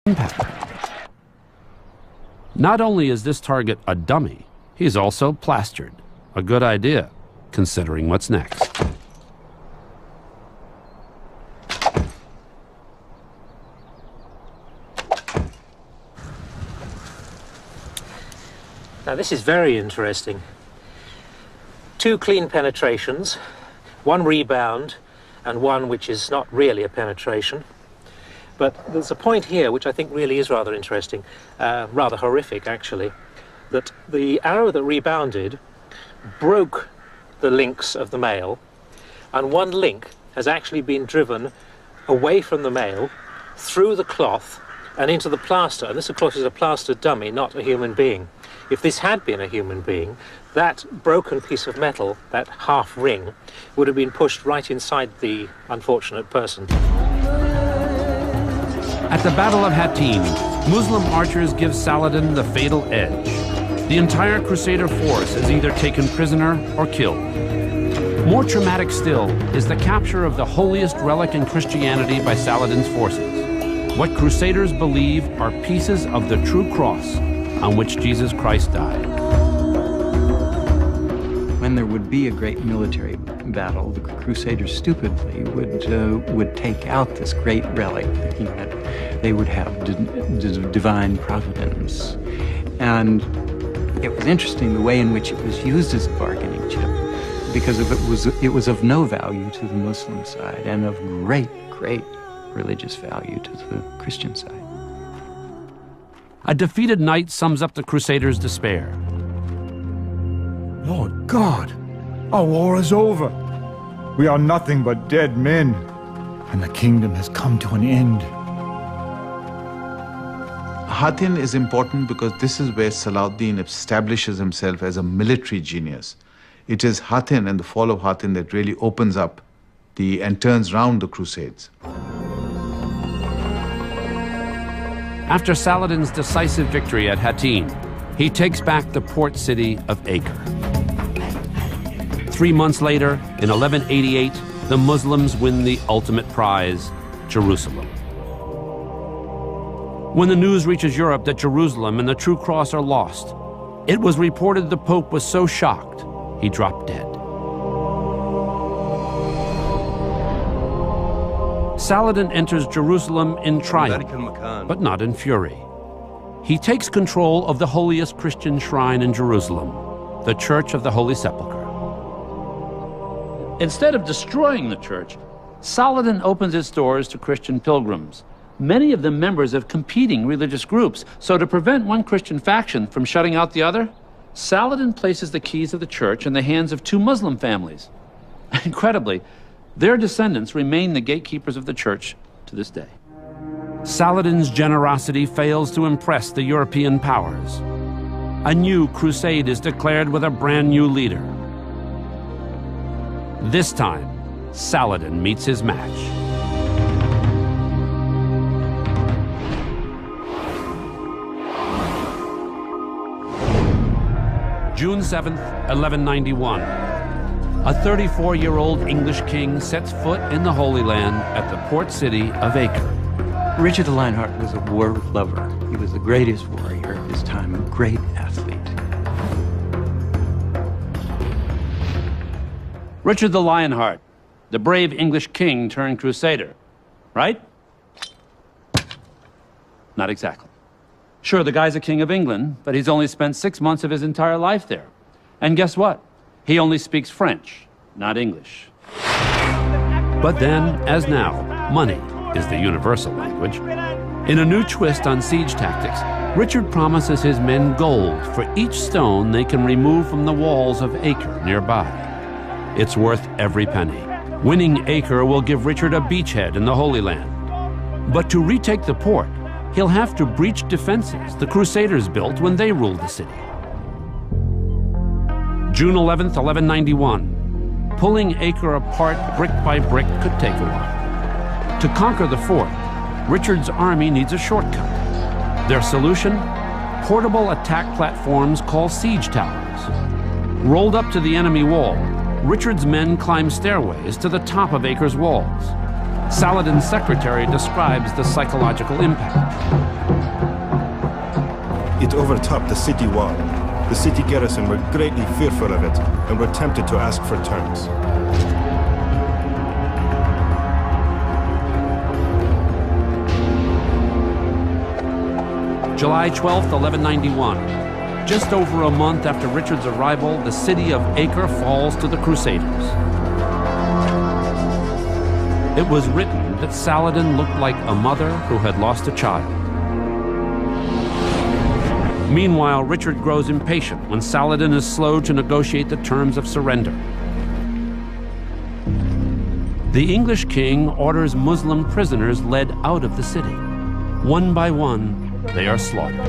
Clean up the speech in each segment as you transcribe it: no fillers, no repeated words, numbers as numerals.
impact. Not only is this target a dummy, he's also plastered. A good idea, considering what's next. Now this is very interesting. 2 clean penetrations, 1 rebound, and 1 which is not really a penetration. But there's a point here which I think really is rather interesting, rather horrific actually, that the arrow that rebounded broke the links of the male, and 1 link has actually been driven away from the male, through the cloth, and into the plaster. And this, of course, is a plaster dummy, not a human being. If this had been a human being, that broken piece of metal, that half ring, would have been pushed right inside the unfortunate person. At the Battle of Hattin, Muslim archers give Saladin the fatal edge. The entire Crusader force is either taken prisoner or killed. More traumatic still is the capture of the holiest relic in Christianity by Saladin's forces. What Crusaders believe are pieces of the true cross on which Jesus Christ died. When there would be a great military battle, the Crusaders stupidly would take out this great relic, thinking that they would have divine providence. And it was interesting the way in which it was used as a bargaining chip, because it was of no value to the Muslim side and of great religious value to the Christian side. A defeated knight sums up the Crusaders' despair. Lord God, our war is over. We are nothing but dead men, and the kingdom has come to an end. Hattin is important because this is where Salahuddin establishes himself as a military genius. It is Hattin and the fall of Hattin that really opens up and turns round the Crusades. After Saladin's decisive victory at Hattin, he takes back the port city of Acre. 3 months later, in 1188, the Muslims win the ultimate prize, Jerusalem. When the news reaches Europe that Jerusalem and the True Cross are lost, it was reported the Pope was so shocked, he dropped dead. Saladin enters Jerusalem in triumph, but not in fury. He takes control of the holiest Christian shrine in Jerusalem, the Church of the Holy Sepulchre. Instead of destroying the church, Saladin opens its doors to Christian pilgrims, many of them members of competing religious groups. So to prevent one Christian faction from shutting out the other, Saladin places the keys of the church in the hands of 2 Muslim families. Incredibly, their descendants remain the gatekeepers of the church to this day. Saladin's generosity fails to impress the European powers. A new crusade is declared with a brand new leader. This time, Saladin meets his match. June 7th, 1191. A 34-year-old English king sets foot in the Holy Land at the port city of Acre. Richard the Lionheart was a war lover. He was the greatest warrior of his time, a great athlete. Richard the Lionheart, the brave English king turned crusader, right? Not exactly. Sure, the guy's a king of England, but he's only spent 6 months of his entire life there. And guess what? He only speaks French, not English. But then, as now, money is the universal language. In a new twist on siege tactics, Richard promises his men gold for each stone they can remove from the walls of Acre nearby. It's worth every penny. Winning Acre will give Richard a beachhead in the Holy Land. But to retake the port, he'll have to breach defenses the Crusaders built when they ruled the city. June 11th, 1191. Pulling Acre apart brick by brick could take a while. To conquer the fort, Richard's army needs a shortcut. Their solution? Portable attack platforms called siege towers. Rolled up to the enemy wall, Richard's men climb stairways to the top of Acre's walls. Saladin's secretary describes the psychological impact. It overtopped the city wall. The city garrison were greatly fearful of it and were tempted to ask for terms. July 12th, 1191. Just over a month after Richard's arrival, the city of Acre falls to the Crusaders. It was written that Saladin looked like a mother who had lost a child. Meanwhile, Richard grows impatient when Saladin is slow to negotiate the terms of surrender. The English king orders Muslim prisoners led out of the city. One by one, they are slaughtered.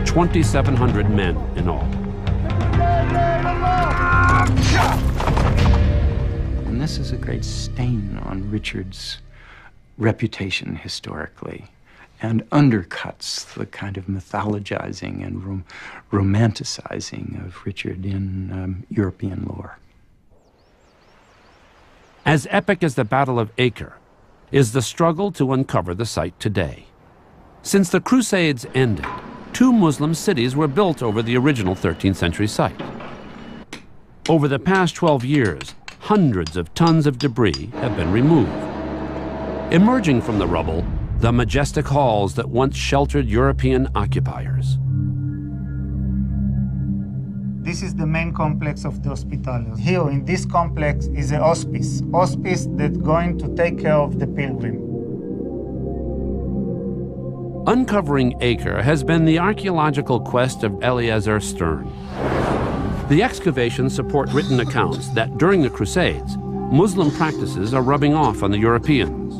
2,700 men in all. And this is a great stain on Richard's reputation historically, and undercuts the kind of mythologizing and romanticizing of Richard in European lore. As epic as the Battle of Acre is the struggle to uncover the site today. Since the Crusades ended, 2 Muslim cities were built over the original 13th century site. Over the past 12 years, hundreds of tons of debris have been removed. Emerging from the rubble, the majestic halls that once sheltered European occupiers. This is the main complex of the hospital. Here in this complex is a hospice that's going to take care of the pilgrim. Uncovering Acre has been the archaeological quest of Eleazar Stern. The excavations support written accounts that during the Crusades, Muslim practices are rubbing off on the Europeans.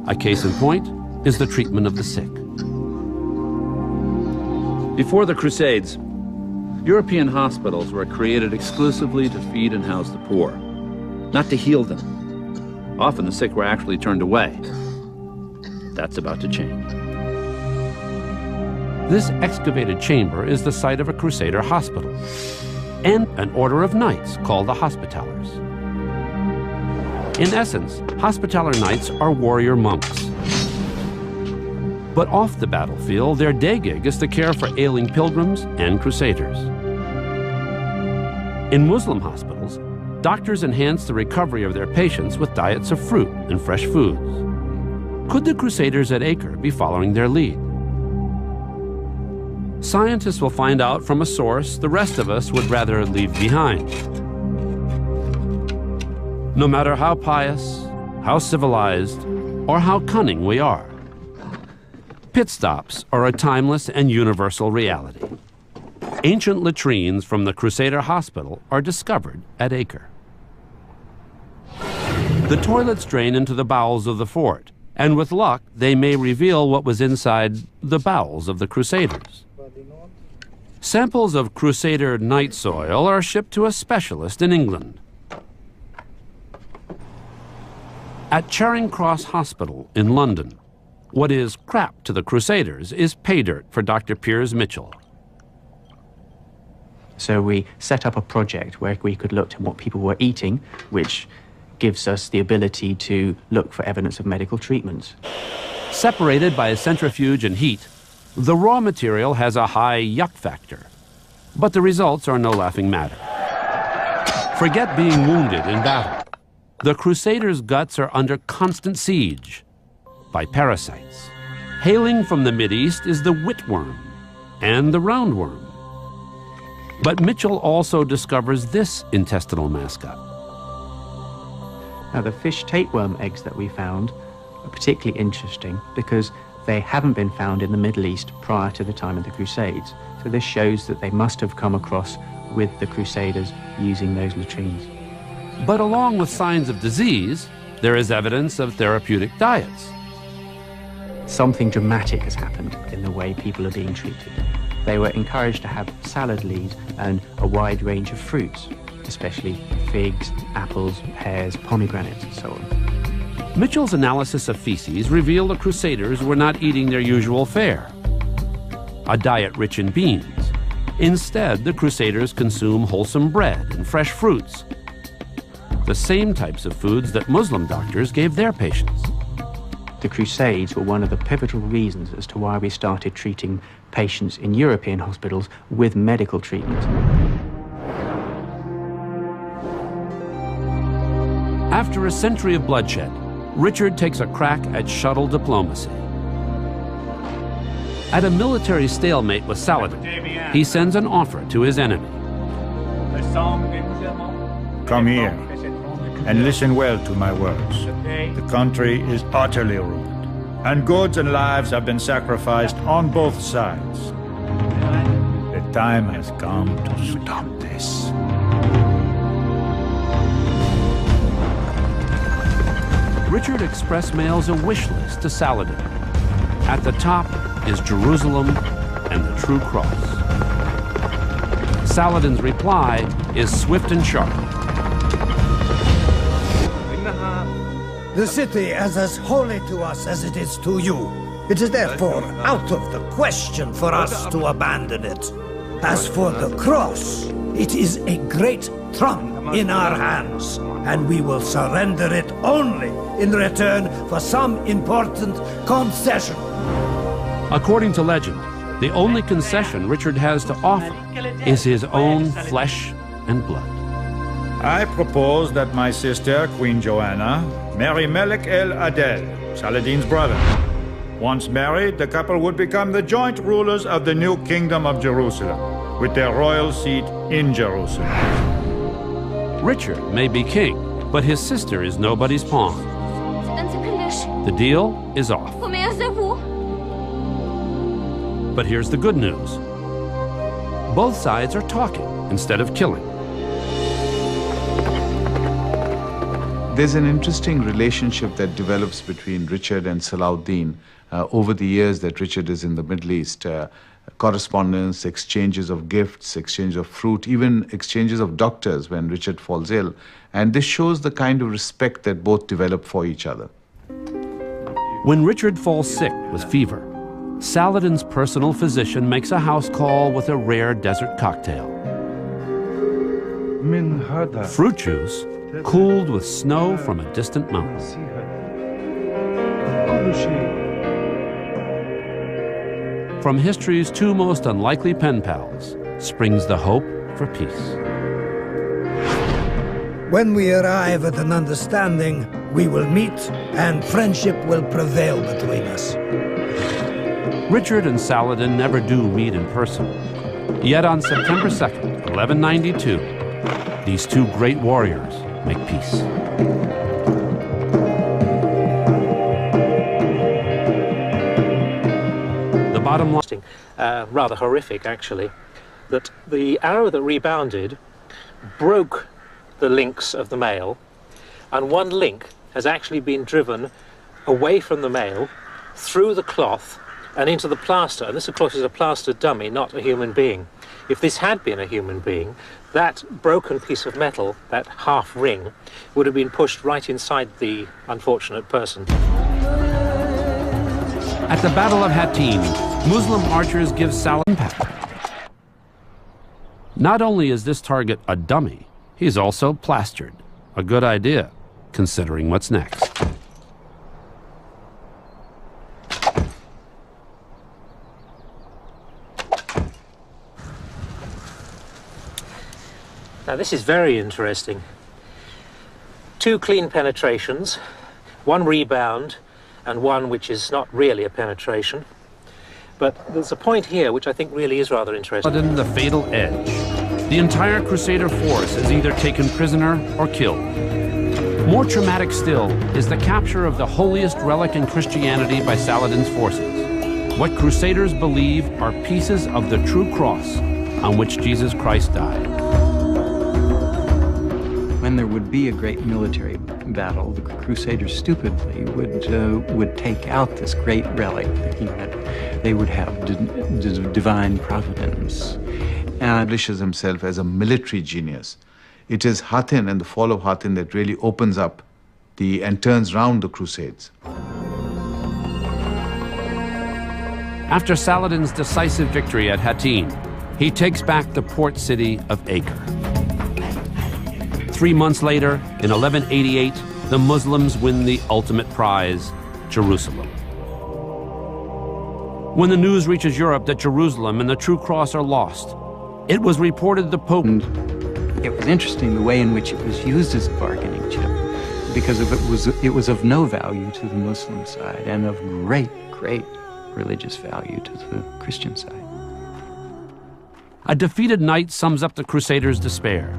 A case in point is the treatment of the sick. Before the Crusades, European hospitals were created exclusively to feed and house the poor, not to heal them. Often the sick were actually turned away. That's about to change. This excavated chamber is the site of a Crusader hospital and an order of knights called the Hospitallers. In essence, Hospitaller knights are warrior monks. But off the battlefield, their day gig is to care for ailing pilgrims and crusaders. In Muslim hospitals, doctors enhance the recovery of their patients with diets of fruit and fresh foods. Could the Crusaders at Acre be following their lead? Scientists will find out from a source the rest of us would rather leave behind. No matter how pious, how civilized, or how cunning we are, pit stops are a timeless and universal reality. Ancient latrines from the Crusader hospital are discovered at Acre. The toilets drain into the bowels of the fort, and with luck, they may reveal what was inside the bowels of the Crusaders. Samples of Crusader night soil are shipped to a specialist in England. At Charing Cross Hospital in London, what is crap to the Crusaders is pay dirt for Dr. Piers Mitchell. So we set up a project where we could look at what people were eating, which gives us the ability to look for evidence of medical treatments. Separated by a centrifuge and heat, the raw material has a high yuck factor, but the results are no laughing matter. Forget being wounded in battle. The Crusaders' guts are under constant siege by parasites. Hailing from the Mideast is the whitworm and the roundworm. But Mitchell also discovers this intestinal mascot. Now, the fish tapeworm eggs that we found are particularly interesting because they haven't been found in the Middle East prior to the time of the Crusades. So this shows that they must have come across with the Crusaders using those latrines. But along with signs of disease, there is evidence of therapeutic diets. Something dramatic has happened in the way people are being treated. They were encouraged to have salad leaves and a wide range of fruits, especially figs, apples, pears, pomegranates, and so on. Mitchell's analysis of feces revealed the Crusaders were not eating their usual fare, a diet rich in beans. Instead, the Crusaders consume wholesome bread and fresh fruits, the same types of foods that Muslim doctors gave their patients. The Crusades were one of the pivotal reasons as to why we started treating patients in European hospitals with medical treatment. After a century of bloodshed, Richard takes a crack at shuttle diplomacy. At a military stalemate with Saladin, he sends an offer to his enemy. Come here and listen well to my words. The country is utterly ruined, and goods and lives have been sacrificed on both sides. The time has come to stop this. Richard express mails a wish list to Saladin. At the top is Jerusalem and the true cross. Saladin's reply is swift and sharp. The city is as holy to us as it is to you. It is therefore out of the question for us to abandon it. As for the cross, it is a great trump in our hands, and we will surrender it only in return for some important concession. According to legend, the only concession Richard has to offer is his own flesh and blood. I propose that my sister, Queen Joanna, marry Melek el Adel, Saladin's brother. Once married, the couple would become the joint rulers of the new kingdom of Jerusalem, with their royal seat in Jerusalem. Richard may be king, but his sister is nobody's pawn. The deal is off. But here's the good news. Both sides are talking instead of killing. There's an interesting relationship that develops between Richard and Salahuddin over the years that Richard is in the Middle East. Correspondence, exchanges of gifts, exchange of fruit, even exchanges of doctors when Richard falls ill. And this shows the kind of respect that both develop for each other. When Richard falls sick with fever, Saladin's personal physician makes a house call with a rare desert cocktail. Fruit juice cooled with snow from a distant mountain. From history's two most unlikely pen pals springs the hope for peace. When we arrive at an understanding, we will meet and friendship will prevail between us. Richard and Saladin never do meet in person. Yet on September 2nd, 1192, these two great warriors make peace. The bottom line, rather horrific actually, that the arrow that rebounded broke the links of the mail, and one link has actually been driven away from the mail, through the cloth, and into the plaster. And this, of course, is a plaster dummy, not a human being. If this had been a human being, that broken piece of metal, that half ring, would have been pushed right inside the unfortunate person. at the Battle of Hattin, Muslim archers give Saladin impact. Not only is this target a dummy, he's also plastered. A good idea, considering what's next. Now this is very interesting. 2 clean penetrations, 1 rebound, and 1 which is not really a penetration. But there's a point here which I think really is rather interesting. Saladin, the fatal edge. The entire Crusader force is either taken prisoner or killed. More traumatic still is the capture of the holiest relic in Christianity by Saladin's forces. What Crusaders believe are pieces of the true cross on which Jesus Christ died. When there would be a great military battle, the Crusaders stupidly would take out this great relic, thinking that they would have divine providence. And Establishes himself as a military genius. It is Hattin and the fall of Hattin that really opens up and turns round the Crusades. After Saladin's decisive victory at Hattin, he takes back the port city of Acre. 3 months later, in 1188, the Muslims win the ultimate prize, Jerusalem. When the news reaches Europe that Jerusalem and the true cross are lost, it was reported the Pope. And it was interesting the way in which it was used as a bargaining chip, because it was of no value to the Muslim side and of great religious value to the Christian side. A defeated knight sums up the Crusaders' despair.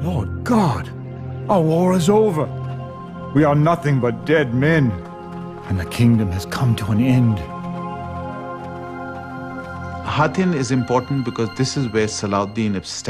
Lord God, our war is over. We are nothing but dead men, and the kingdom has come to an end. Hattin is important because this is where Salahuddin established